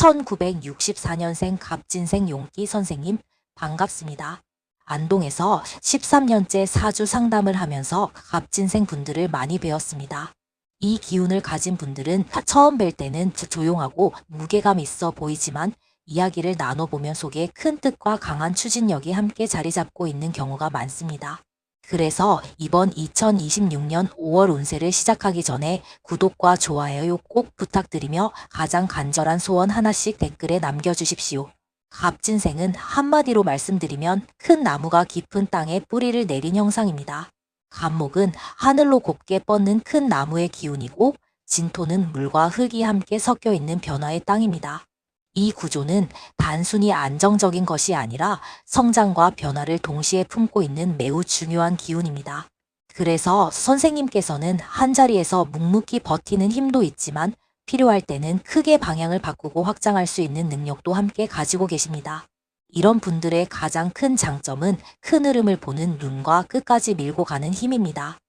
1964년생 갑진생 용기 선생님 반갑습니다. 안동에서 13년째 사주 상담을 하면서 갑진생 분들을 많이 배웠습니다. 이 기운을 가진 분들은 처음 뵐 때는 조용하고 무게감 있어 보이지만 이야기를 나눠보면 속에 큰 뜻과 강한 추진력이 함께 자리 잡고 있는 경우가 많습니다. 그래서 이번 2026년 5월 운세를 시작하기 전에 구독과 좋아요 꼭 부탁드리며 가장 간절한 소원 하나씩 댓글에 남겨주십시오. 갑진생은 한마디로 말씀드리면 큰 나무가 깊은 땅에 뿌리를 내린 형상입니다. 갑목은 하늘로 곱게 뻗는 큰 나무의 기운이고 진토는 물과 흙이 함께 섞여 있는 변화의 땅입니다. 이 구조는 단순히 안정적인 것이 아니라 성장과 변화를 동시에 품고 있는 매우 중요한 기운입니다. 그래서 선생님께서는 한자리에서 묵묵히 버티는 힘도 있지만 필요할 때는 크게 방향을 바꾸고 확장할 수 있는 능력도 함께 가지고 계십니다. 이런 분들의 가장 큰 장점은 큰 흐름을 보는 눈과 끝까지 밀고 가는 힘입니다.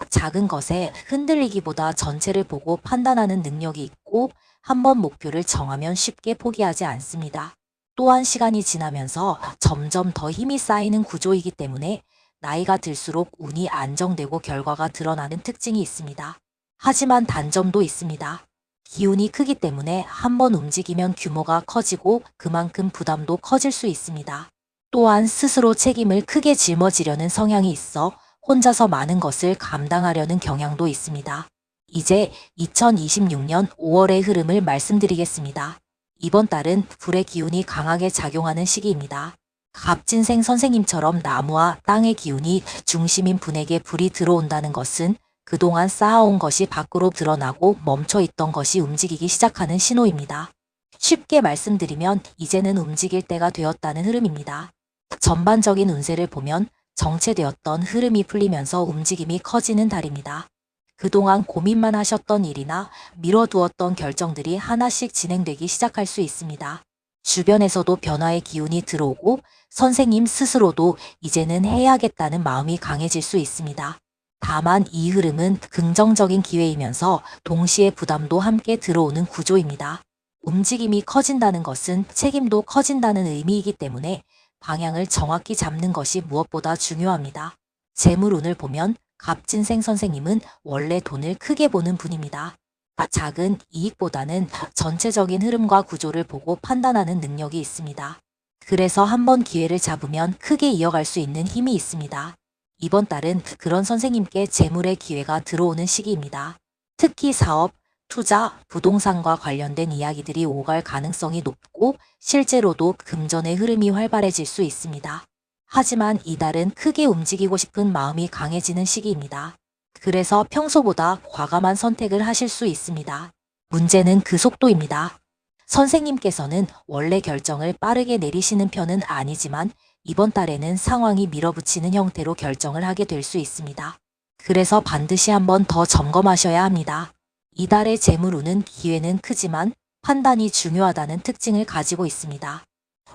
작은 것에 흔들리기보다 전체를 보고 판단하는 능력이 있고 한번 목표를 정하면 쉽게 포기하지 않습니다. 또한 시간이 지나면서 점점 더 힘이 쌓이는 구조이기 때문에 나이가 들수록 운이 안정되고 결과가 드러나는 특징이 있습니다. 하지만 단점도 있습니다. 기운이 크기 때문에 한번 움직이면 규모가 커지고 그만큼 부담도 커질 수 있습니다. 또한 스스로 책임을 크게 짊어지려는 성향이 있어 혼자서 많은 것을 감당하려는 경향도 있습니다. 이제 2026년 5월의 흐름을 말씀드리겠습니다. 이번 달은 불의 기운이 강하게 작용하는 시기입니다. 갑진생 선생님처럼 나무와 땅의 기운이 중심인 분에게 불이 들어온다는 것은 그동안 쌓아온 것이 밖으로 드러나고 멈춰있던 것이 움직이기 시작하는 신호입니다. 쉽게 말씀드리면 이제는 움직일 때가 되었다는 흐름입니다. 전반적인 운세를 보면 정체되었던 흐름이 풀리면서 움직임이 커지는 달입니다. 그동안 고민만 하셨던 일이나 미뤄두었던 결정들이 하나씩 진행되기 시작할 수 있습니다. 주변에서도 변화의 기운이 들어오고 선생님 스스로도 이제는 해야겠다는 마음이 강해질 수 있습니다. 다만 이 흐름은 긍정적인 기회이면서 동시에 부담도 함께 들어오는 구조입니다. 움직임이 커진다는 것은 책임도 커진다는 의미이기 때문에 방향을 정확히 잡는 것이 무엇보다 중요합니다. 재물운을 보면 갑진생 선생님은 원래 돈을 크게 보는 분입니다. 작은 이익보다는 전체적인 흐름과 구조를 보고 판단하는 능력이 있습니다. 그래서 한번 기회를 잡으면 크게 이어갈 수 있는 힘이 있습니다. 이번 달은 그런 선생님께 재물의 기회가 들어오는 시기입니다. 특히 사업, 투자, 부동산과 관련된 이야기들이 오갈 가능성이 높고 실제로도 금전의 흐름이 활발해질 수 있습니다. 하지만 이달은 크게 움직이고 싶은 마음이 강해지는 시기입니다. 그래서 평소보다 과감한 선택을 하실 수 있습니다. 문제는 그 속도입니다. 선생님께서는 원래 결정을 빠르게 내리시는 편은 아니지만 이번 달에는 상황이 밀어붙이는 형태로 결정을 하게 될 수 있습니다. 그래서 반드시 한번 더 점검하셔야 합니다. 이달의 재물운은 기회는 크지만 판단이 중요하다는 특징을 가지고 있습니다.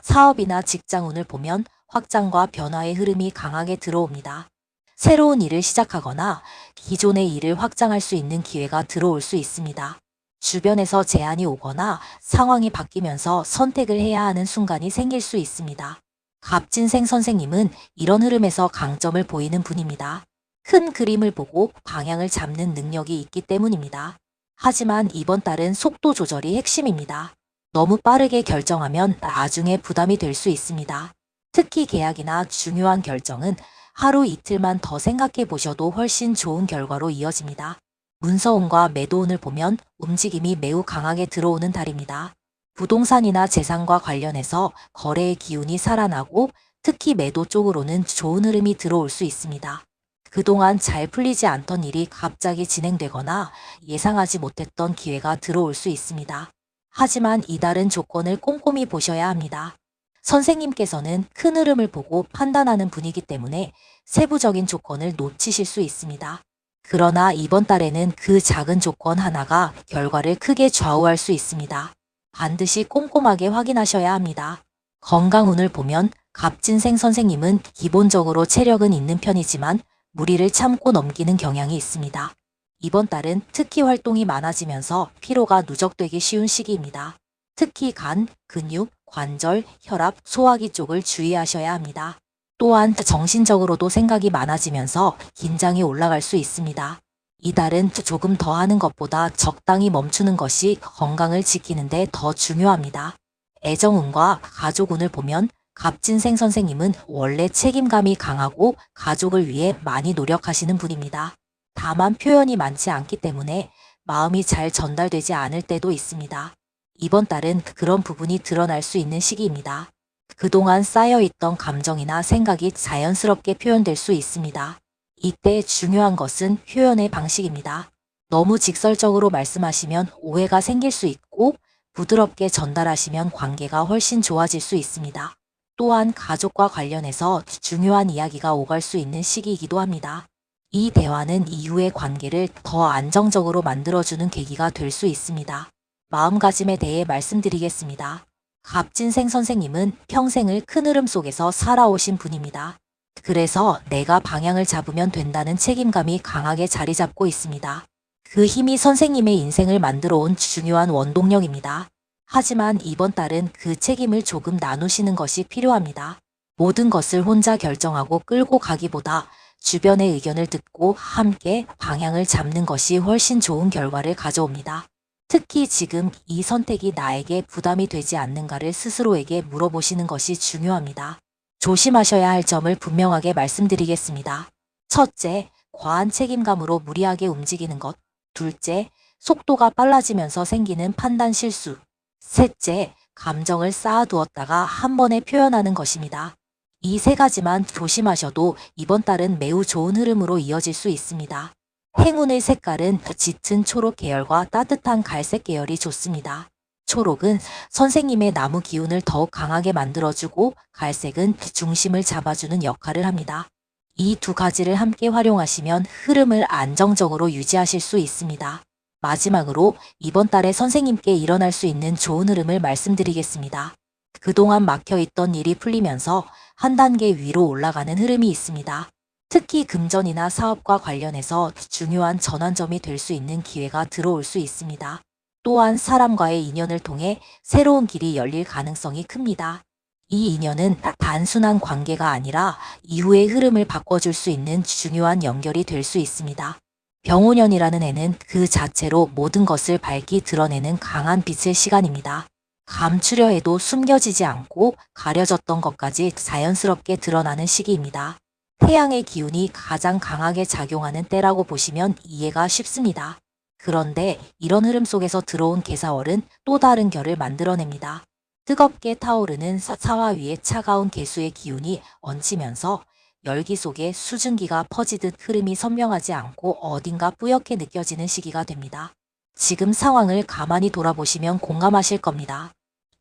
사업이나 직장운을 보면 확장과 변화의 흐름이 강하게 들어옵니다. 새로운 일을 시작하거나 기존의 일을 확장할 수 있는 기회가 들어올 수 있습니다. 주변에서 제안이 오거나 상황이 바뀌면서 선택을 해야 하는 순간이 생길 수 있습니다. 갑진생 선생님은 이런 흐름에서 강점을 보이는 분입니다. 큰 그림을 보고 방향을 잡는 능력이 있기 때문입니다. 하지만 이번 달은 속도 조절이 핵심입니다. 너무 빠르게 결정하면 나중에 부담이 될 수 있습니다. 특히 계약이나 중요한 결정은 하루 이틀만 더 생각해 보셔도 훨씬 좋은 결과로 이어집니다. 문서운과 매도운을 보면 움직임이 매우 강하게 들어오는 달입니다. 부동산이나 재산과 관련해서 거래의 기운이 살아나고 특히 매도 쪽으로는 좋은 흐름이 들어올 수 있습니다. 그동안 잘 풀리지 않던 일이 갑자기 진행되거나 예상하지 못했던 기회가 들어올 수 있습니다. 하지만 이달은 조건을 꼼꼼히 보셔야 합니다. 선생님께서는 큰 흐름을 보고 판단하는 분이기 때문에 세부적인 조건을 놓치실 수 있습니다. 그러나 이번 달에는 그 작은 조건 하나가 결과를 크게 좌우할 수 있습니다. 반드시 꼼꼼하게 확인하셔야 합니다. 건강운을 보면 갑진생 선생님은 기본적으로 체력은 있는 편이지만 무리를 참고 넘기는 경향이 있습니다. 이번 달은 특히 활동이 많아지면서 피로가 누적되기 쉬운 시기입니다. 특히 간, 근육, 관절, 혈압, 소화기 쪽을 주의하셔야 합니다. 또한 정신적으로도 생각이 많아지면서 긴장이 올라갈 수 있습니다. 이달은 조금 더 하는 것보다 적당히 멈추는 것이 건강을 지키는데 더 중요합니다. 애정운과 가족운을 보면 갑진생 선생님은 원래 책임감이 강하고 가족을 위해 많이 노력하시는 분입니다. 다만 표현이 많지 않기 때문에 마음이 잘 전달되지 않을 때도 있습니다. 이번 달은 그런 부분이 드러날 수 있는 시기입니다. 그동안 쌓여있던 감정이나 생각이 자연스럽게 표현될 수 있습니다. 이때 중요한 것은 표현의 방식입니다. 너무 직설적으로 말씀하시면 오해가 생길 수 있고 부드럽게 전달하시면 관계가 훨씬 좋아질 수 있습니다. 또한 가족과 관련해서 중요한 이야기가 오갈 수 있는 시기이기도 합니다. 이 대화는 이후의 관계를 더 안정적으로 만들어주는 계기가 될 수 있습니다. 마음가짐에 대해 말씀드리겠습니다. 갑진생 선생님은 평생을 큰 흐름 속에서 살아오신 분입니다. 그래서 내가 방향을 잡으면 된다는 책임감이 강하게 자리 잡고 있습니다. 그 힘이 선생님의 인생을 만들어 온 중요한 원동력입니다. 하지만 이번 달은 그 책임을 조금 나누시는 것이 필요합니다. 모든 것을 혼자 결정하고 끌고 가기보다 주변의 의견을 듣고 함께 방향을 잡는 것이 훨씬 좋은 결과를 가져옵니다. 특히 지금 이 선택이 나에게 부담이 되지 않는가를 스스로에게 물어보시는 것이 중요합니다. 조심하셔야 할 점을 분명하게 말씀드리겠습니다. 첫째, 과한 책임감으로 무리하게 움직이는 것. 둘째, 속도가 빨라지면서 생기는 판단 실수. 셋째, 감정을 쌓아두었다가 한 번에 표현하는 것입니다. 이 세 가지만 조심하셔도 이번 달은 매우 좋은 흐름으로 이어질 수 있습니다. 행운의 색깔은 짙은 초록 계열과 따뜻한 갈색 계열이 좋습니다. 초록은 선생님의 나무 기운을 더욱 강하게 만들어주고 갈색은 중심을 잡아주는 역할을 합니다. 이 두 가지를 함께 활용하시면 흐름을 안정적으로 유지하실 수 있습니다. 마지막으로 이번 달에 선생님께 일어날 수 있는 좋은 흐름을 말씀드리겠습니다. 그동안 막혀있던 일이 풀리면서 한 단계 위로 올라가는 흐름이 있습니다. 특히 금전이나 사업과 관련해서 중요한 전환점이 될 수 있는 기회가 들어올 수 있습니다. 또한 사람과의 인연을 통해 새로운 길이 열릴 가능성이 큽니다. 이 인연은 단순한 관계가 아니라 이후의 흐름을 바꿔줄 수 있는 중요한 연결이 될 수 있습니다. 병오년이라는 해는 그 자체로 모든 것을 밝히 드러내는 강한 빛의 시간입니다. 감추려 해도 숨겨지지 않고 가려졌던 것까지 자연스럽게 드러나는 시기입니다. 태양의 기운이 가장 강하게 작용하는 때라고 보시면 이해가 쉽습니다. 그런데 이런 흐름 속에서 들어온 개사월은 또 다른 결을 만들어냅니다. 뜨겁게 타오르는 사화 위에 차가운 개수의 기운이 얹히면서 열기 속에 수증기가 퍼지듯 흐름이 선명하지 않고 어딘가 뿌옇게 느껴지는 시기가 됩니다. 지금 상황을 가만히 돌아보시면 공감하실 겁니다.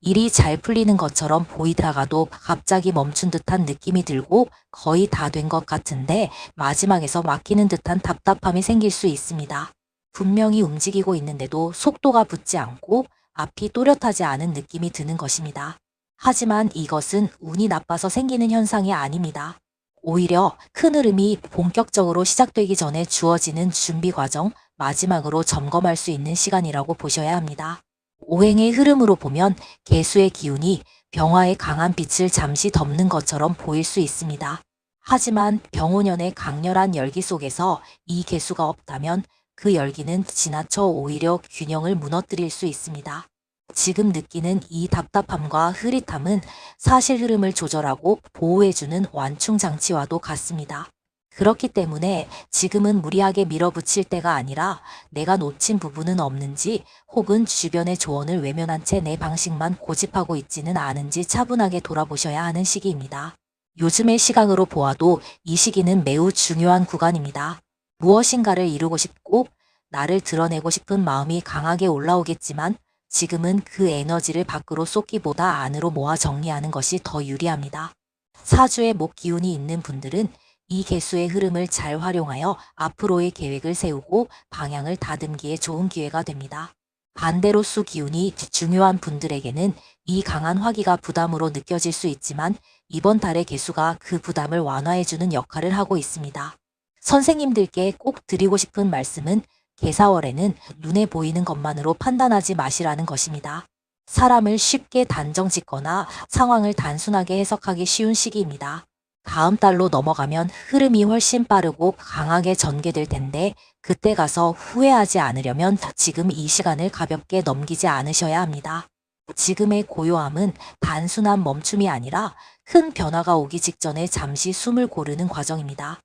일이 잘 풀리는 것처럼 보이다가도 갑자기 멈춘 듯한 느낌이 들고 거의 다 된 것 같은데 마지막에서 막히는 듯한 답답함이 생길 수 있습니다. 분명히 움직이고 있는데도 속도가 붙지 않고 앞이 또렷하지 않은 느낌이 드는 것입니다. 하지만 이것은 운이 나빠서 생기는 현상이 아닙니다. 오히려 큰 흐름이 본격적으로 시작되기 전에 주어지는 준비 과정, 마지막으로 점검할 수 있는 시간이라고 보셔야 합니다. 오행의 흐름으로 보면 개수의 기운이 병화의 강한 빛을 잠시 덮는 것처럼 보일 수 있습니다. 하지만 병오년의 강렬한 열기 속에서 이 개수가 없다면 그 열기는 지나쳐 오히려 균형을 무너뜨릴 수 있습니다. 지금 느끼는 이 답답함과 흐릿함은 사실 흐름을 조절하고 보호해주는 완충 장치와도 같습니다. 그렇기 때문에 지금은 무리하게 밀어붙일 때가 아니라 내가 놓친 부분은 없는지 혹은 주변의 조언을 외면한 채 내 방식만 고집하고 있지는 않은지 차분하게 돌아보셔야 하는 시기입니다. 요즘의 시각으로 보아도 이 시기는 매우 중요한 구간입니다. 무엇인가를 이루고 싶고 나를 드러내고 싶은 마음이 강하게 올라오겠지만 지금은 그 에너지를 밖으로 쏟기보다 안으로 모아 정리하는 것이 더 유리합니다. 사주에 목 기운이 있는 분들은 이 개수의 흐름을 잘 활용하여 앞으로의 계획을 세우고 방향을 다듬기에 좋은 기회가 됩니다. 반대로 수 기운이 중요한 분들에게는 이 강한 화기가 부담으로 느껴질 수 있지만 이번 달의 개수가 그 부담을 완화해주는 역할을 하고 있습니다. 선생님들께 꼭 드리고 싶은 말씀은 개사월에는 눈에 보이는 것만으로 판단하지 마시라는 것입니다. 사람을 쉽게 단정 짓거나 상황을 단순하게 해석하기 쉬운 시기입니다. 다음 달로 넘어가면 흐름이 훨씬 빠르고 강하게 전개될 텐데 그때 가서 후회하지 않으려면 지금 이 시간을 가볍게 넘기지 않으셔야 합니다. 지금의 고요함은 단순한 멈춤이 아니라 큰 변화가 오기 직전에 잠시 숨을 고르는 과정입니다.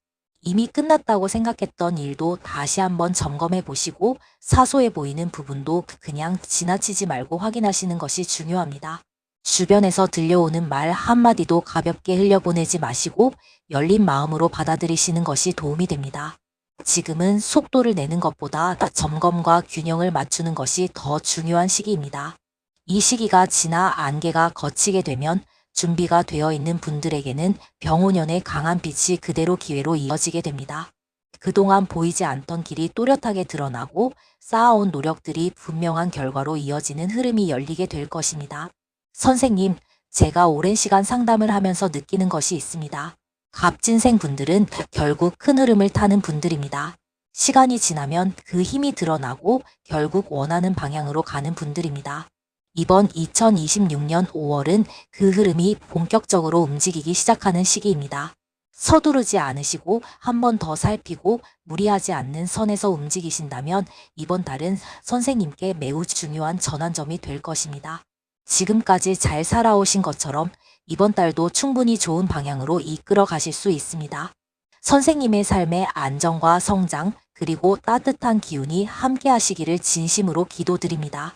이미 끝났다고 생각했던 일도 다시 한번 점검해 보시고 사소해 보이는 부분도 그냥 지나치지 말고 확인하시는 것이 중요합니다. 주변에서 들려오는 말 한마디도 가볍게 흘려보내지 마시고 열린 마음으로 받아들이시는 것이 도움이 됩니다. 지금은 속도를 내는 것보다 점검과 균형을 맞추는 것이 더 중요한 시기입니다. 이 시기가 지나 안개가 걷히게 되면 준비가 되어 있는 분들에게는 병오년의 강한 빛이 그대로 기회로 이어지게 됩니다. 그동안 보이지 않던 길이 또렷하게 드러나고 쌓아온 노력들이 분명한 결과로 이어지는 흐름이 열리게 될 것입니다. 선생님, 제가 오랜 시간 상담을 하면서 느끼는 것이 있습니다. 갑진생 분들은 결국 큰 흐름을 타는 분들입니다. 시간이 지나면 그 힘이 드러나고 결국 원하는 방향으로 가는 분들입니다. 이번 2026년 5월은 그 흐름이 본격적으로 움직이기 시작하는 시기입니다. 서두르지 않으시고 한 번 더 살피고 무리하지 않는 선에서 움직이신다면 이번 달은 선생님께 매우 중요한 전환점이 될 것입니다. 지금까지 잘 살아오신 것처럼 이번 달도 충분히 좋은 방향으로 이끌어 가실 수 있습니다. 선생님의 삶의 안정과 성장 그리고 따뜻한 기운이 함께 하시기를 진심으로 기도드립니다.